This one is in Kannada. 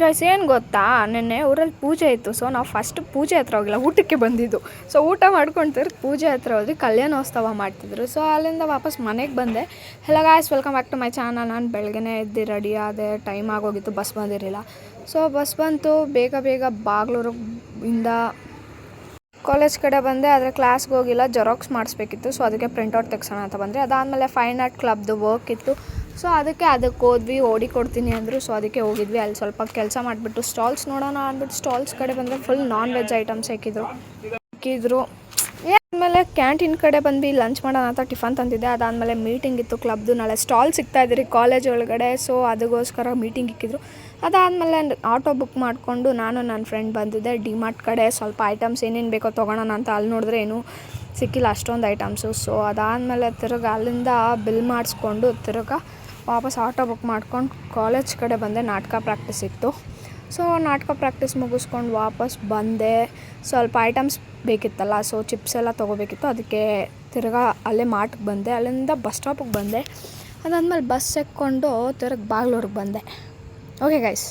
ಗೈಸ್ ಏನು ಗೊತ್ತಾ, ನೆನ್ನೆ ಊರಲ್ಲಿ ಪೂಜೆ ಇತ್ತು. ಸೊ ನಾವು ಫಸ್ಟ್ ಪೂಜೆ ಹತ್ರ ಹೋಗಿಲ್ಲ, ಊಟಕ್ಕೆ ಬಂದಿದ್ದು. ಸೊ ಊಟ ಮಾಡ್ಕೊಂಡು ಪೂಜೆ ಹತ್ರ ಹೋದ್ವಿ, ಕಲ್ಯಾಣೋತ್ಸವ ಮಾಡ್ತಿದ್ರು. ಸೊ ಅಲ್ಲಿಂದ ವಾಪಸ್ ಮನೆಗೆ ಬಂದೆ. Hello guys, welcome back to my channel. ನಾನು ಬೆಳಗ್ಗೆ ಎದ್ದು ರೆಡಿ ಆದೆ, ಟೈಮ್ ಆಗೋಗಿತ್ತು, ಬಸ್ ಬಂದಿರಲಿಲ್ಲ. ಸೊ ಬಸ್ ಬಂತು, ಬೇಗ ಬಾಗ್ಲೂರಿಂದ ಕಾಲೇಜ್ ಕಡೆ ಬಂದೆ. ಆದರೆ ಕ್ಲಾಸ್ಗೆ ಹೋಗಿಲ್ಲ, ಜೆರಾಕ್ಸ್ ಮಾಡಿಸ್ಬೇಕಿತ್ತು. ಸೊ ಅದಕ್ಕೆ ಪ್ರಿಂಟೌಟ್ ತೆಗ್ಸೋಣ ಅಂತ ಬಂದರೆ, ಅದಾದಮೇಲೆ ಫೈನ್ ಆರ್ಟ್ ಕ್ಲಬ್ದು ವರ್ಕ್ ಇತ್ತು. ಸೊ ಅದಕ್ಕೆ ಹೋದ್ವಿ, ಓಡಿಕೊಡ್ತೀನಿ ಅಂದರು. ಸೊ ಅದಕ್ಕೆ ಹೋಗಿದ್ವಿ. ಅಲ್ಲಿ ಸ್ವಲ್ಪ ಕೆಲಸ ಮಾಡಿಬಿಟ್ಟು ಸ್ಟಾಲ್ಸ್ ನೋಡೋಣ ಅಂದ್ಬಿಟ್ಟು ಸ್ಟಾಲ್ಸ್ ಕಡೆ ಬಂದರೆ ಫುಲ್ ನಾನ್ ವೆಜ್ ಐಟಮ್ಸ್ ಹಾಕಿದ್ರು. ಆದಮೇಲೆ ಕ್ಯಾಂಟೀನ್ ಕಡೆ ಬಂದು ಲಂಚ್ ಮಾಡೋಣ ಅಂತ ಟಿಫನ್ ತಂದಿದ್ದೆ. ಅದಾದಮೇಲೆ ಮೀಟಿಂಗ್ ಇತ್ತು ಕ್ಲಬ್ದು, ನಾಳೆ ಸ್ಟಾಲ್ ಸಿಗ್ತಾಯಿದ್ರಿ ಕಾಲೇಜ್ ಒಳಗಡೆ. ಸೊ ಅದಕ್ಕೋಸ್ಕರ ಮೀಟಿಂಗ್ ಇಕ್ಕಿದ್ರು. ಅದಾದಮೇಲೆ ಆಟೋ ಬುಕ್ ಮಾಡಿಕೊಂಡು ನಾನು ನನ್ನ ಫ್ರೆಂಡ್ ಬಂದಿದ್ದೆ ಡಿಮಾರ್ಟ್ ಕಡೆ. ಸ್ವಲ್ಪ ಐಟಮ್ಸ್ ಏನೇನು ಬೇಕೋ ತೊಗೊಳೋಣ ಅಂತ. ಅಲ್ಲಿ ನೋಡಿದ್ರೆ ಏನೂ ಸಿಕ್ಕಿಲ್ಲ ಅಷ್ಟೊಂದು ಐಟಮ್ಸು. ಸೊ ಅದಾದಮೇಲೆ ಅಲ್ಲಿಂದ ಬಿಲ್ ಮಾಡಿಸ್ಕೊಂಡು ವಾಪಸ್ ಆಟೋ ಬುಕ್ ಮಾಡ್ಕೊಂಡು ಕಾಲೇಜ್ ಕಡೆ ಬಂದೆ. ನಾಟಕ ಪ್ರಾಕ್ಟೀಸ್ ಇತ್ತು. ಸೊ ನಾಟಕ ಪ್ರಾಕ್ಟೀಸ್ ಮುಗಿಸ್ಕೊಂಡು ವಾಪಸ್ ಬಂದೆ. ಸ್ವಲ್ಪ ಐಟಮ್ಸ್ ಬೇಕಿತ್ತಲ್ಲ, ಸೊ ಚಿಪ್ಸ್ ಎಲ್ಲ ತೊಗೋಬೇಕಿತ್ತು. ಅದಕ್ಕೆ ಅಲ್ಲೇ ಮಾರ್ಟ್ಗೆ ಬಂದೆ. ಅಲ್ಲಿಂದ ಬಸ್ ಸ್ಟಾಪಿಗೆ ಬಂದೆ. ಅದಾದಮೇಲೆ ಬಸ್ ಎಕ್ಕೊಂಡು ಬಾಗ್ಲೂರಿಗೆ ಬಂದೆ. Okay guys.